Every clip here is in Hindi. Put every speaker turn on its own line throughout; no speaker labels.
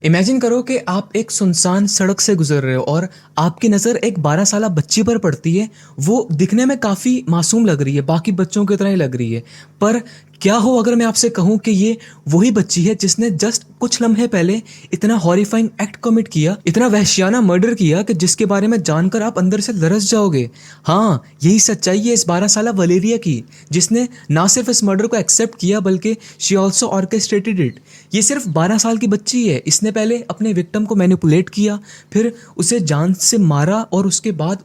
इमेजिन करो कि आप एक सुनसान सड़क से गुजर रहे हो और आपकी नज़र एक 12 साला बच्ची पर पड़ती है। वो दिखने में काफ़ी मासूम लग रही है, बाकी बच्चों की तरह ही लग रही है। पर क्या हो अगर मैं आपसे कहूँ कि ये वही बच्ची है जिसने जस्ट कुछ लम्हे पहले इतना हॉरिफाइंग एक्ट कमिट किया, इतना वहशियाना मर्डर किया कि जिसके बारे में जानकर आप अंदर से लरस जाओगे। हाँ, यही सच्चाई है इस 12 साला वलेरिया की, जिसने ना सिर्फ इस मर्डर को एक्सेप्ट किया बल्कि शी ऑल्सो ऑर्केस्ट्रेटेड इट। ये सिर्फ 12 साल की बच्ची है। इसने पहले अपने विक्टिम को मैनिपुलेट किया, फिर उसे जान से मारा और उसके बाद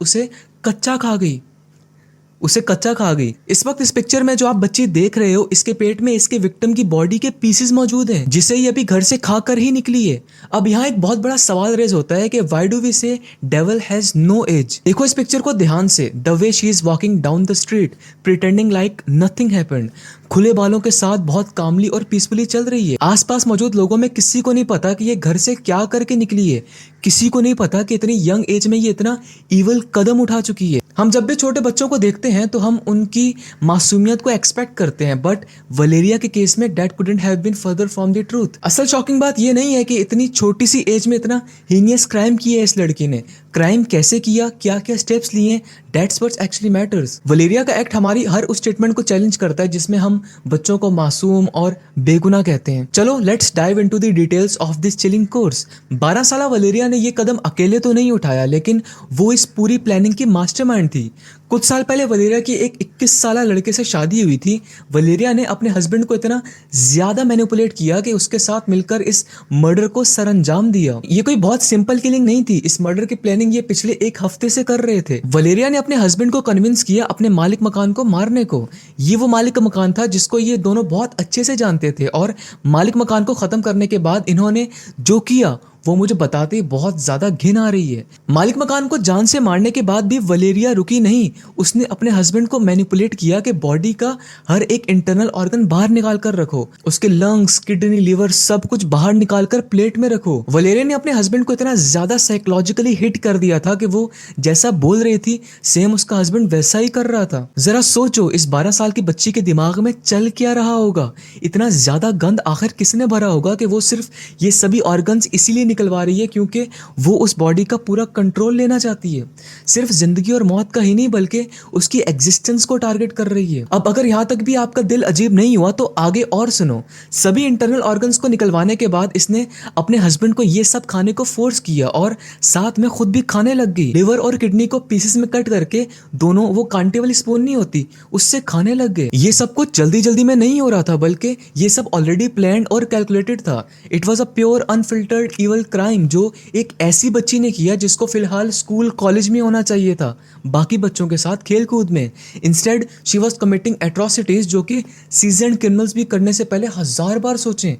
कच्चा खा गई उसे कच्चा खा गई। इस वक्त इस पिक्चर में जो आप बच्ची देख रहे हो, इसके पेट में इसके विक्टिम की बॉडी के पीसेस मौजूद हैं, जिसे ये अभी घर से खा कर ही निकली है। अब यहाँ एक बहुत बड़ा सवाल रेज होता है कि व्हाई डू वी से डेविल हैज नो एज। देखो इस पिक्चर को ध्यान से, the way she is walking down the street pretending like nothing happened, खुले बालों के साथ बहुत कामली और पीसफुली चल रही है। आसपास मौजूद लोगों में किसी को नहीं पता कि ये घर से क्या करके निकली है। किसी को नहीं पता कि इतनी यंग एज में ये इतना इवल कदम उठा चुकी है। हम जब भी छोटे बच्चों को देखते हैं तो हम उनकी मासूमियत को एक्सपेक्ट करते हैं, बट वलेरिया के केस में that couldn't have been further from the truth. असल शॉकिंग बात ये नहीं है कि इतनी छोटी सी एज में इतना हीनियस क्राइम किया है इस लड़की ने। क्राइम कैसे किया, क्या क्या स्टेप्स लिए, दैट्स व्हाट एक्चुअली मैटर्स। वलेरिया का एक्ट हमारी हर उस स्टेटमेंट को चैलेंज करता है जिसमें हम बच्चों को मासूम और बेगुनाह कहते हैं। चलो let's dive into the details of this chilling course. 12 साला वलेरिया ने ये कदम अकेले तो नहीं उठाया, लेकिन वो इस पूरी प्लानिंग की मास्टरमाइंड थी। कुछ साल पहले वलेरिया की एक 21 साला लड़के से शादी हुई थी। वलेरिया ने अपने हस्बैंड को इतना ज्यादा मैनिपुलेट किया कि उसके साथ मिलकर इस मर्डर को सरअंजाम दिया। ये कोई बहुत सिंपल किलिंग नहीं थी। इस मर्डर की प्लानिंग ये पिछले एक हफ्ते से कर रहे थे। वलेरिया ने अपने हस्बैंड को कन्विंस किया अपने मालिक मकान को मारने को। ये वो मालिक मकान था जिसको ये दोनों बहुत अच्छे से जानते थे, और मालिक मकान को खत्म करने के बाद इन्होंने जो किया वो मुझे बताते ही बहुत ज्यादा घिन आ रही है। मालिक मकान को जान से मारने के बाद भी वलेरिया रुकी नहीं। उसने अपने हस्बैंड को मैनिपुलेट किया कि बॉडी का हर एक इंटरनल ऑर्गन बाहर निकाल कर रखो, उसके लंग्स, किडनी, लिवर सब कुछ बाहर निकाल कर प्लेट में रखो। वलेरिया ने अपने हस्बैंड को इतना ज्यादा साइकोलॉजिकली हिट कर दिया था कि वो जैसा बोल रही थी सेम उसका हस्बैंड वैसा ही कर रहा था। जरा सोचो इस 12 साल की बच्ची के दिमाग में चल क्या रहा होगा। इतना ज्यादा गंद आखिर किसने भरा होगा कि वो सिर्फ ये सभी ऑर्गन्स इसीलिए निकलवा रही है क्योंकि वो उस बॉडी का पूरा कंट्रोल लेना चाहती है। सिर्फ जिंदगी और मौत का ही नहीं बल्कि उसकी एग्जिस्टेंस को टारगेट कर रही है। अब अगर यहाँ तक भी आपका दिल अजीब नहीं हुआ तो आगे और सुनो। सभी इंटरनल ऑर्गन्स को निकलवाने के बाद इसने अपने हस्बैंड को ये सब खाने को फोर्स किया और साथ में खुद भी खाने लग गई। लिवर और किडनी को पीसेस में कट करके दोनों, वो कांटे वाली स्पून नहीं होती, उससे खाने लग गए। ये सब कुछ जल्दी जल्दी में नहीं हो रहा था बल्कि ये सब ऑलरेडी प्लान्ड और कैलकुलेटेड था। It was a pure unfiltered evil crime जो एक ऐसी बच्ची ने किया जिसको फिलहाल स्कूल कॉलेज में होना चाहिए था, बाकी बच्चों के साथ खेल कूद में। Instead she was committing atrocities जो कि सीजन्ड क्रिमिनल्स भी करने से पहले 1000 बार सोचें,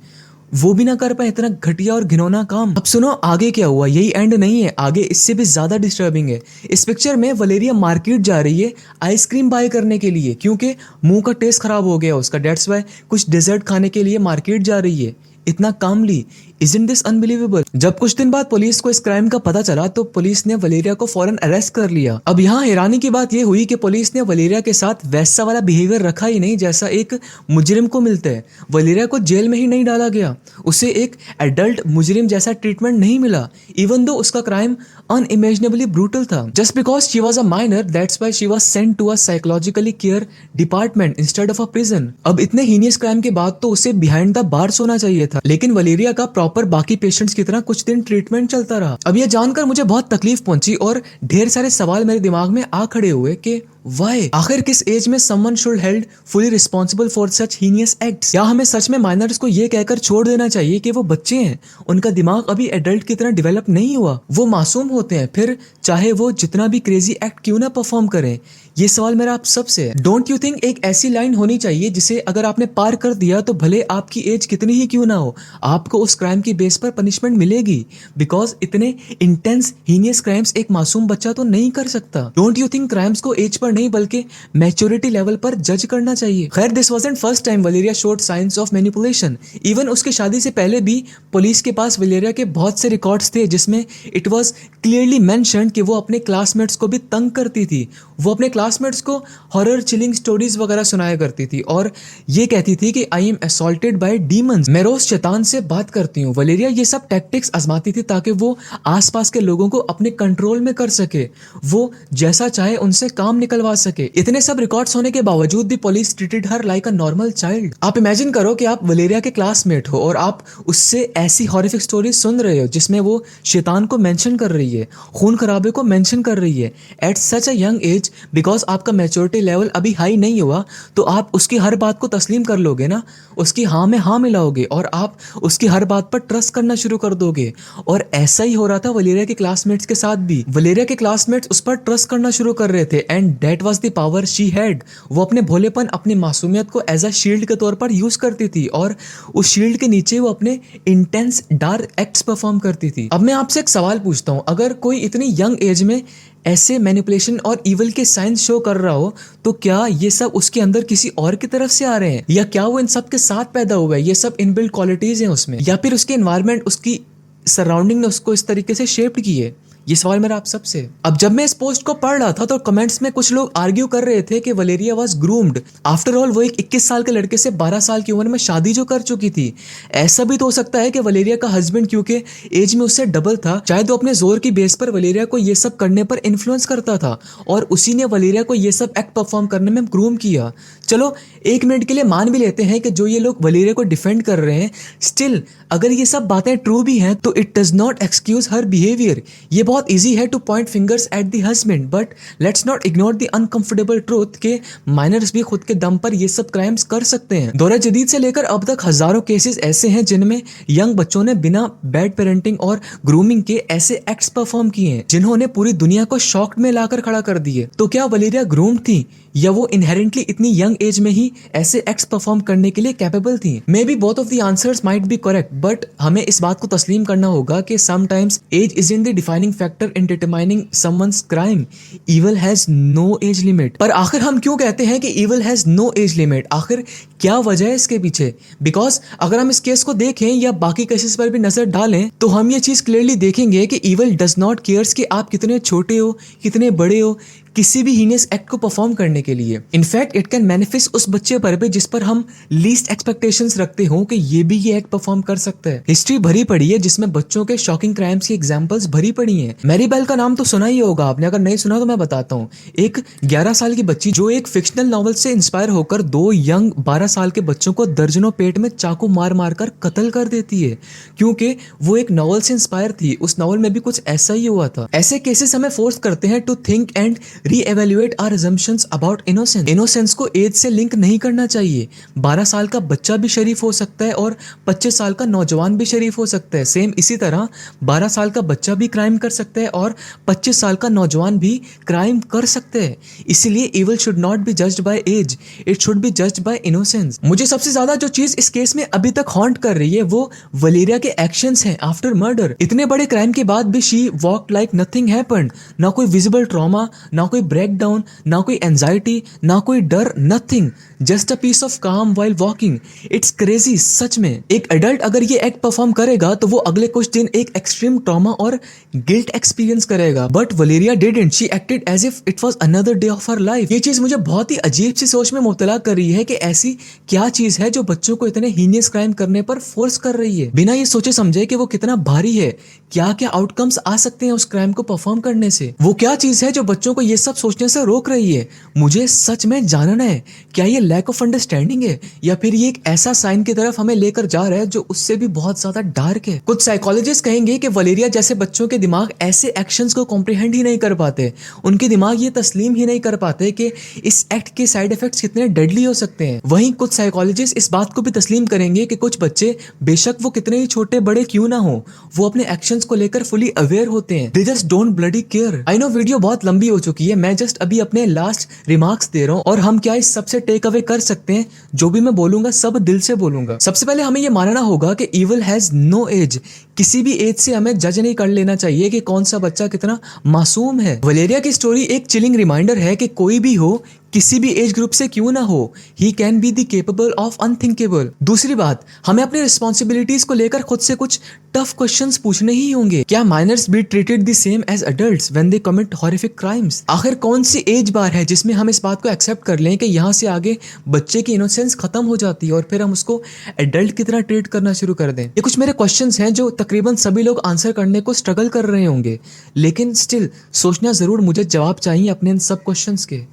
वो भी ना कर पाए इतना घटिया और घिनौना काम। अब सुनो आगे क्या हुआ। यही एंड नहीं है, आगे इससे भी ज्यादा डिस्टर्बिंग है। इस पिक्चर में वलेरिया मार्केट जा रही है आइसक्रीम बाय करने के लिए क्योंकि मुंह का टेस्ट खराब हो गया उसका। डेट्स वाई कुछ डेजर्ट खाने के लिए मार्केट जा रही है, इतना कामली। Isn't this unbelievable? जब कुछ दिन बाद पुलिस को इस क्राइम का पता चला तो पुलिस ने वलेरिया को फौरन अरेस्ट कर लिया। अब यहाँ हैरानी की बात यह हुई कि पुलिस ने वलेरिया के साथ वैसा वाला बिहेवियर रखा ही नहीं जैसा एक मुजरिम को मिलता है। वलेरिया को जेल में ही नहीं डाला गया, उसे एक एडल्ट मुजरिम जैसा ट्रीटमेंट नहीं मिला, इवन दो उसका क्राइम अनइमेजिनेबली ब्रूटल था। Just because she was a minor that's why she was sent to a psychologically care department instead of a prison. अब इतने हीनियस क्राइम के बाद तो उसे बिहाइंड द बार्स होना चाहिए था, लेकिन वलेरिया का प्रॉपर बाकी पेशेंट्स की तरह कुछ दिन ट्रीटमेंट चलता रहा। अब यह जानकर मुझे बहुत तकलीफ पहुंची और ढेर सारे सवाल मेरे दिमाग में आ खड़े हुए कि वाई, आखिर किस एज में someone should held fully responsible for such heinous acts. क्या हमें सच में माइनर्स को ये कहकर छोड़ देना चाहिए कि वो बच्चे हैं, उनका दिमाग अभी एडल्ट की तरह डेवलप नहीं हुआ, वो मासूम होते हैं, फिर चाहे वो जितना भी क्रेजी एक्ट क्यों ना परफॉर्म करें। ये सवाल मेरा आप सबसे है। डोंट यू थिंक एक ऐसी लाइन होनी चाहिए जिसे अगर आपने पार कर दिया तो भले आपकी एज कितनी ही क्यों ना हो, आपको उस क्राइम की बेस पर पनिशमेंट मिलेगी, बिकॉज इतने इंटेंस हीनियस क्राइम्स एक मासूम बच्चा तो नहीं कर सकता। डोंट यू थिंक क्राइम्स को एज पर नहीं बल्कि मैच्योरिटी लेवल पर जज करना चाहिए। खैर this wasn't first time Valeria showed science of manipulation. Even उसके शादी से पहले भी पुलिस के पास वलेरिया के बहुत से रिकॉर्ड्स थे जिसमें इट वाज क्लियरली मेंशन्ड कि वो अपने क्लासमेट्स को भी तंग करती थी। वो अपने क्लासमेट्स को हॉरर चिलिंग स्टोरीज वगैरह सुनाया करती थी और ये कहती थी कि I am assaulted by demons, मैं रोज शैतान से बात करती हूँ। वलेरिया ये सब टैक्टिक्स आजमाती थी ताकि वो आसपास के लोगों को अपने कंट्रोल में कर सके, वो जैसा चाहे उनसे काम निकलवा सके। इतने सब रिकॉर्ड्स होने के बावजूद भी police treated her like a normal child. आप इमेजिन करो कि आप वलेरिया के क्लासमेट हो और आप उससे ऐसी हॉरिफिक स्टोरीज सुन रहे हो जिसमें वो शैतान को मेंशन कर रही है, खून खराबे को मेंशन कर रही है at such a young age. Because आपका मैच्योरिटी लेवल अभी हाई नहीं हुआ तो आप उसकी हर बात को तस्लीम कर लोगे ना, उसकी हाँ में हाँ मिलाओगे और आप उसकी हर बात पर ट्रस्ट करना शुरू कर दोगे। और ऐसा ही हो रहा था वलेरिया के क्लासमेट्स के साथ भी। वलेरिया के क्लासमेट्स उस पर ट्रस्ट करना शुरू कर रहे थे and that was the power she had. वो अपने भोलेपन, अपनी मासूमियत को एज अ शील्ड के तौर पर यूज करती थी और उस शील्ड के नीचे वो अपने इंटेंस डार्क एक्ट्स परफॉर्म करती थी। अब मैं आपसे एक सवाल पूछता हूँ, अगर कोई इतनी यंग एज में ऐसे मैनिपुलेशन और इवल के साइंस शो कर रहा हो तो क्या ये सब उसके अंदर किसी और की तरफ से आ रहे हैं या क्या वो इन सब के साथ पैदा हुआ है, ये सब इनबिल्ट क्वालिटीज हैं उसमें, या फिर उसके एनवायरनमेंट, उसकी सराउंडिंग ने उसको इस तरीके से शेप्ड की है? ये सवाल मेरा आप सबसे। अब जब मैं इस पोस्ट को पढ़ रहा था तो कमेंट्स में कुछ लोग आर्ग्यू कर रहे थे कि वलेरिया वाज ग्रूम्ड। आफ्टर ऑल वो एक 21 साल के लड़के से 12 साल की उम्र में शादी जो कर चुकी थी। ऐसा भी तो हो सकता है कि वलेरिया का हस्बैंड, क्योंकि एज में उससे डबल था, शायद वो अपने जोर की बेस पर वलेरिया को ये सब करने पर इन्फ्लुएंस करता था और उसी ने वलेरिया को ये सब एक्ट परफॉर्म करने में ग्रूम किया। चलो एक मिनट के लिए मान भी लेते हैं कि जो ये लोग वलेरिया को डिफेंड कर रहे हैं, स्टिल अगर ये सब बातें ट्रू भी हैं तो it does not excuse her behaviour. ये बहुत इजी है two point fingers at the husband, but let's not ignore the uncomfortable truth के माइनर्स भी खुद के दम पर ये सब क्राइम्स कर सकते हैं। दौर जदीद से लेकर अब तक हजारों केसेस ऐसे हैं जिनमें यंग बच्चों ने बिना बैड पेरेंटिंग और ग्रूमिंग के ऐसे एक्ट्स परफॉर्म किए हैं जिन्होंने पूरी दुनिया को शॉक में लाकर खड़ा कर दिए। तो क्या वलेरिया ग्रूम्ड थी या वो इनहेरेंटली इतनी यंग एज में ही ऐसे एक्ट्स परफॉर्म करने के लिए कैपेबल थी? May be both of the answers might be correct, but हमें इस बात को तस्लीम करना होगा कि sometimes age isn't the defining factor in determining someone's crime. Evil has no age limit. पर आखिर हम क्यों कहते हैं कि evil has no age limit? आखिर क्या वजह है इसके पीछे? बिकॉज अगर हम इस केस को देखें या बाकी केसेस पर भी नजर डालें तो हम ये चीज क्लियरली देखेंगे कि इविल डज नॉट केयर्स कि आप कितने छोटे हो, कितने बड़े हो, किसी भी हीनियस एक्ट को परफॉर्म करने के लिए। इनफैक्ट इट कैन मैनिफेस्ट उस बच्चे पर भी जिस पर हम लीस्ट एक्सपेक्टेशंस रखते हो कि ये भी ये एक्ट परफॉर्म कर सकता है। हिस्ट्री भरी पड़ी है जिसमें बच्चों के शॉकिंग क्राइम्स की एग्जांपल्स भरी पड़ी हैं। मैरी बेल का नाम तो सुना ही होगा आपने, अगर नहीं सुना तो मैं बताता हूँ। एक 11 साल की बच्ची जो एक फिक्शनल नॉवल से इंस्पायर होकर 2 यंग 12 साल के बच्चों को दर्जनों पेट में चाकू मार मार कर कत्ल कर देती है, क्योंकि वो एक नॉवल से इंस्पायर थी। उस नॉवल में भी कुछ ऐसा ही हुआ था। ऐसे केसेस हमें फोर्स करते हैं to think and reevaluate our assumptions about innocence। Innocence को एज से लिंक नहीं करना चाहिए। 12 साल का बच्चा भी शरीफ हो सकता है और 25 साल का नौजवान भी शरीफ हो सकता है। सेम इसी तरह 12 साल का बच्चा भी क्राइम कर सकता है और 25 साल का नौजवान भी क्राइम कर सकते हैं। इसीलिए evil should not be judged by age, it should be judged by innocence. मुझे सबसे ज्यादा जो चीज इस केस में अभी तक हॉन्ट कर रही है वो वलेरिया के एक्शंस हैं आफ्टर मर्डर। इतने बड़े क्राइम के बाद भी she walked like nothing happened. ना कोई विजिबल ट्रॉमा, ना कोई ब्रेकडाउन, ना कोई एंजाइटी, ना कोई डर, nothing, just a piece of calm while walking. It's crazy सच में। एक एडल्ट अगर ये एक्ट परफॉर्म करेगा तो वो अगले कुछ दिन एक एक्सट्रीम ट्रॉमा और गिल्ट एक्सपीरियंस करेगा, but Valeria didn't. She acted as if it was another day of her life. ये चीज मुझे बहुत ही अजीब सी सोच में मुब्तला कर रही है कि ऐसी क्या चीज है जो बच्चों को इतने हीनियस क्राइम करने पर फोर्स कर रही है, बिना ये सोचे समझे कि वो कितना भारी है, क्या क्या आउटकम्स आ सकते हैं उस क्राइम को परफॉर्म करने से। वो क्या चीज है जो बच्चों को ये सब सोचने से रोक रही है? मुझे सच में जानना है, क्या ये लैक ऑफ अंडरस्टैंडिंग है या फिर ये एक ऐसा साइन की तरफ हमें लेकर जा रहा है जो उससे भी बहुत ज्यादा डार्क है? कुछ साइकोलॉजिस्ट कहेंगे कि वलेरिया जैसे बच्चों के दिमाग ऐसे एक्शंस को कॉम्प्रिहेंड ही नहीं कर पाते, उनके दिमाग ये तस्लीम ही नहीं कर पाते कि इस एक्ट के साइड इफेक्ट्स कितने डेडली हो सकते हैं। वहीं कुछ साइकोलॉजिस्ट इस बात को भी तस्लीम करेंगे कि कुछ बच्चे, बेशक वो कितने ही छोटे बड़े क्यों ना हो, वो अपने एक्शंस को लेकर फुली अवेयर होते हैं। They just don't bloody care. I know video बहुत लंबी हो चुकी है, मैं जस्ट अभी अपने लास्ट रिमार्क्स दे रहा हूँ और हम क्या इस सबसे टेक अवे कर सकते हैं? जो भी मैं बोलूंगा सब दिल से बोलूंगा। सबसे पहले हमें यह मानना होगा कि इविल हैज नो एज। किसी भी एज से हमें जज नहीं कर लेना चाहिए कि कौन सा बच्चा कितना मासूम है। वलेरिया की स्टोरी एक चिलिंग रिमाइंडर है कि कोई भी हो, किसी भी एज ग्रुप से क्यों ना हो, he can be the capable of unthinkable. दूसरी बात, हमें अपनी रिस्पॉन्सिबिलिटीज को लेकर खुद से कुछ टफ क्वेश्चंस पूछने ही होंगे। क्या minors be treated the same as adults when they commit horrific crimes? आखिर कौन सी एज बार है जिसमें हम इस बात को एक्सेप्ट कर लें कि यहाँ से आगे बच्चे की इनोसेंस खत्म हो जाती है और फिर हम उसको एडल्ट की तरह ट्रीट करना शुरू कर दें? ये कुछ मेरे क्वेश्चंस हैं जो तकरीबन सभी लोग आंसर करने को स्ट्रगल कर रहे होंगे, लेकिन स्टिल सोचना जरूर मुझे जवाब चाहिए अपने इन सब क्वेश्चंस के।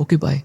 Okay bye.